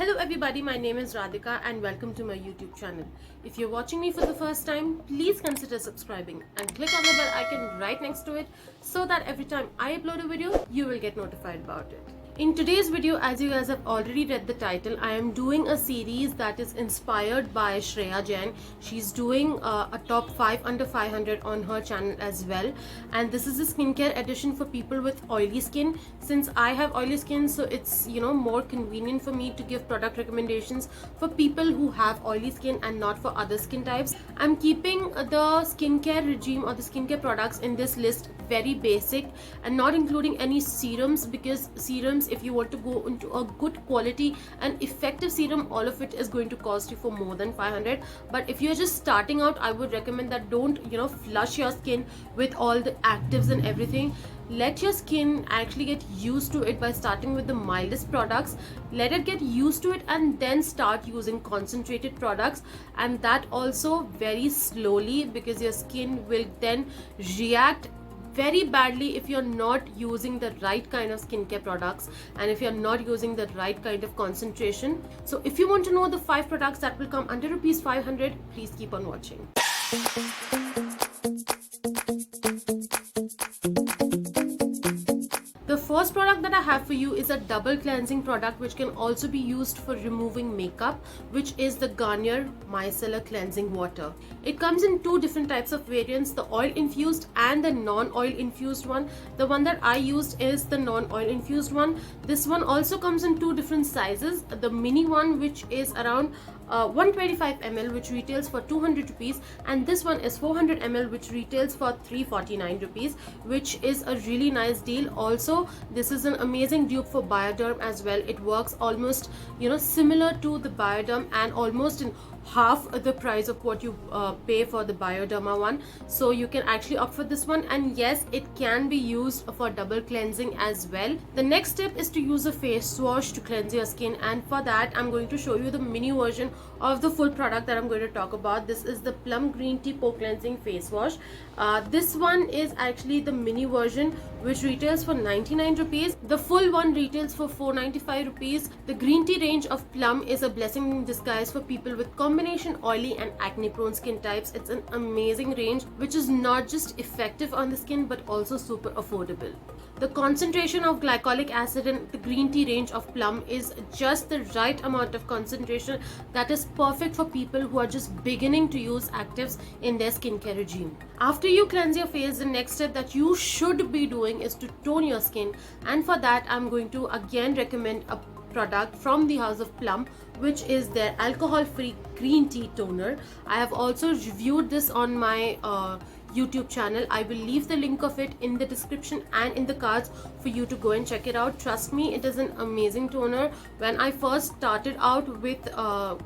Hello everybody, my name is Radhika and welcome to my YouTube channel. If you're watching me for the first time, please consider subscribing and click on the bell icon right next to it so that every time I upload a video, you will get notified about it. In today's video, as you guys have already read the title, I am doing a series that is inspired by Shreya Jain. She's doing a top 5 under 500 on her channel as well. And this is a skincare edition for people with oily skin. Since I have oily skin, so it's more convenient for me to give product recommendations for people who have oily skin and not for other skin types. I'm keeping the skincare regime or the skincare products in this list very basic and not including any serums, because serums, if you want to go into a good quality and effective serum, all of it is going to cost you for more than 500. But if you're just starting out, I would recommend that don't flush your skin with all the actives and everything. Let your skin actually get used to it by starting with the mildest products. Let it get used to it and then start using concentrated products, and that also very slowly, because your skin will then react very badly if you're not using the right kind of skincare products and if you're not using the right kind of concentration. So if you want to know the 5 products that will come under rupees 500, please keep on watching. The first product that I have for you is a double cleansing product which can also be used for removing makeup, which is the Garnier Micellar Cleansing Water. It comes in 2 different types of variants, the oil infused and the non-oil infused one. The one that I used is the non-oil infused one. This one also comes in 2 different sizes. The mini one, which is around 125 ml, which retails for 200 rupees, and this one is 400 ml, which retails for 349 rupees, which is a really nice deal. Also, this is an amazing dupe for Bioderm as well. It works almost similar to the Bioderm and almost in half the price of what you pay for the Bioderma one. So you can actually opt for this one, and yes, it can be used for double cleansing as well. The next step is to use a face wash to cleanse your skin, and for that I'm going to show you the mini version of the full product that I'm going to talk about. This is the Plum Green Tea Pore Cleansing Face Wash. This one is actually the mini version, which retails for 99 rupees. The full one retails for 495 rupees. The green tea range of Plum is a blessing in disguise for people with combination oily and acne prone skin types. It's an amazing range which is not just effective on the skin but also super affordable. The concentration of glycolic acid in the green tea range of Plum is just the right amount of concentration that is perfect for people who are just beginning to use actives in their skincare regime. After you cleanse your face, the next step that you should be doing is to tone your skin, and for that I'm going to again recommend a product from the house of Plum, which is their alcohol-free green tea toner. I have also reviewed this on my YouTube channel. I will leave the link of it in the description and in the cards for you to go and check it out. Trust me, it is an amazing toner. When I first started out with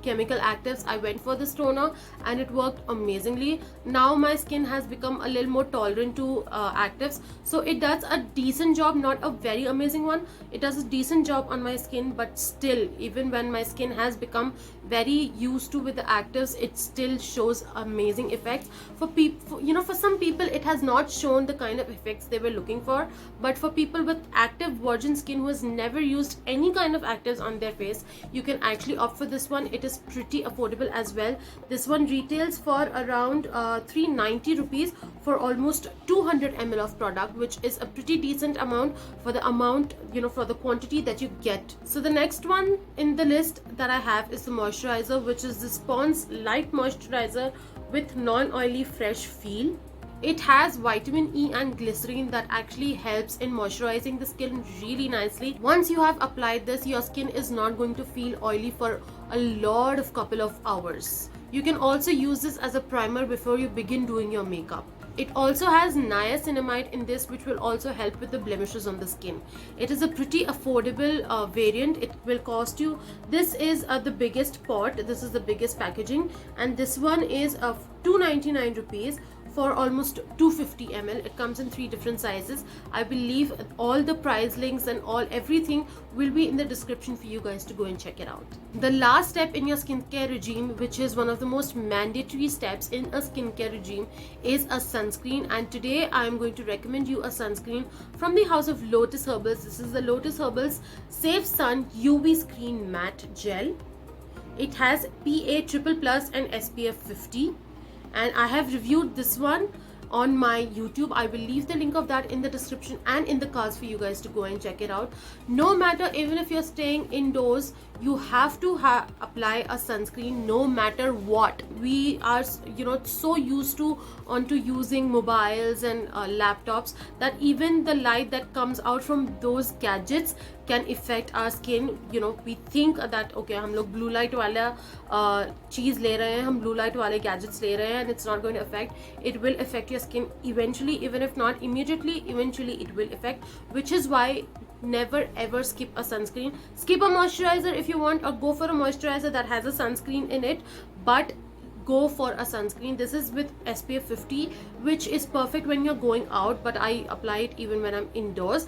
chemical actives, I went for this toner and it worked amazingly. Now my skin has become a little more tolerant to actives, so it does a decent job, not a very amazing one. It does a decent job on my skin, but still, even when my skin has become very used to with the actives, it still shows amazing effects. For people, for some people it has not shown the kind of effects they were looking for, but for people with active virgin skin who has never used any kind of actives on their face, you can actually opt for this one. It is pretty affordable as well. This one retails for around 390 rupees for almost 200 ml of product, which is a pretty decent amount for the amount, for the quantity that you get. So the next one in the list that I have is the moisturizer, which is the Pond's Light Moisturizer with non-oily fresh feel. It has vitamin E and glycerin that actually helps in moisturizing the skin really nicely. Once you have applied this, your skin is not going to feel oily for a couple of hours. You can also use this as a primer before you begin doing your makeup. It also has niacinamide in this, which will also help with the blemishes on the skin. It is a pretty affordable variant. It will cost you, this is the biggest pot, this is the biggest packaging, and this one is of 299 rupees for almost 250 ml. It comes in 3 different sizes. I believe all the price links and everything will be in the description for you guys to go and check it out. The last step in your skincare regime, which is one of the most mandatory steps in a skincare regime, is a sunscreen. And today I am going to recommend you a sunscreen from the house of Lotus Herbals. This is the Lotus Herbals Safe Sun UV Screen Matte Gel. It has PA++ and SPF 50, and I have reviewed this one on my YouTube. I will leave the link of that in the description and in the cards for you guys to go and check it out. No matter, even if you're staying indoors, you have to apply a sunscreen no matter what. We are so used to onto using mobiles and laptops that even the light that comes out from those gadgets can affect our skin. We think that okay, हम लोग blue light वाला चीज ले रहे हैं, हम blue light वाले gadgets ले रहे हैं, and it's not going to affect. It will affect your skin eventually, even if not immediately. Eventually it will affect, which is why never ever skip a sunscreen. Skip a moisturizer if you want, or go for a moisturizer that has a sunscreen in it, but go for a sunscreen. This is with SPF 50, which is perfect when you're going out, but I apply it even when I'm indoors.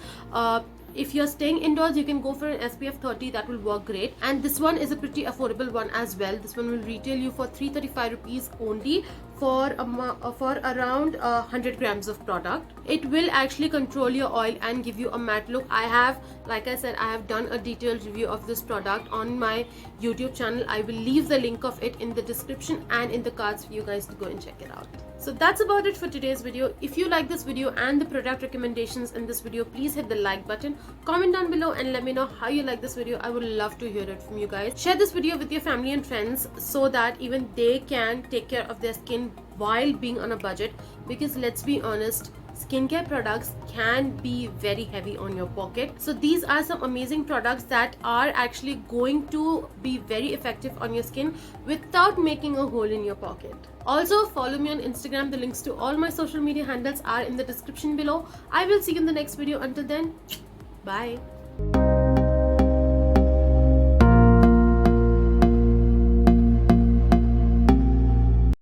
If you're staying indoors, you can go for an SPF 30. That will work great. And this one is a pretty affordable one as well. This one will retail you for 335 rupees only for around 100 grams of product. It will actually control your oil and give you a matte look. Like I said, I have done a detailed review of this product on my YouTube channel. I will leave the link of it in the description and in the cards for you guys to go and check it out. So that's about it for today's video. If you like this video and the product recommendations in this video, please hit the like button, comment down below and let me know how you like this video. I would love to hear it from you guys. Share this video with your family and friends so that even they can take care of their skin while being on a budget, because let's be honest, skincare products can be very heavy on your pocket. So these are some amazing products that are actually going to be very effective on your skin without making a hole in your pocket. Also, follow me on Instagram. The links to all my social media handles are in the description below. I will see you in the next video. Until then, bye.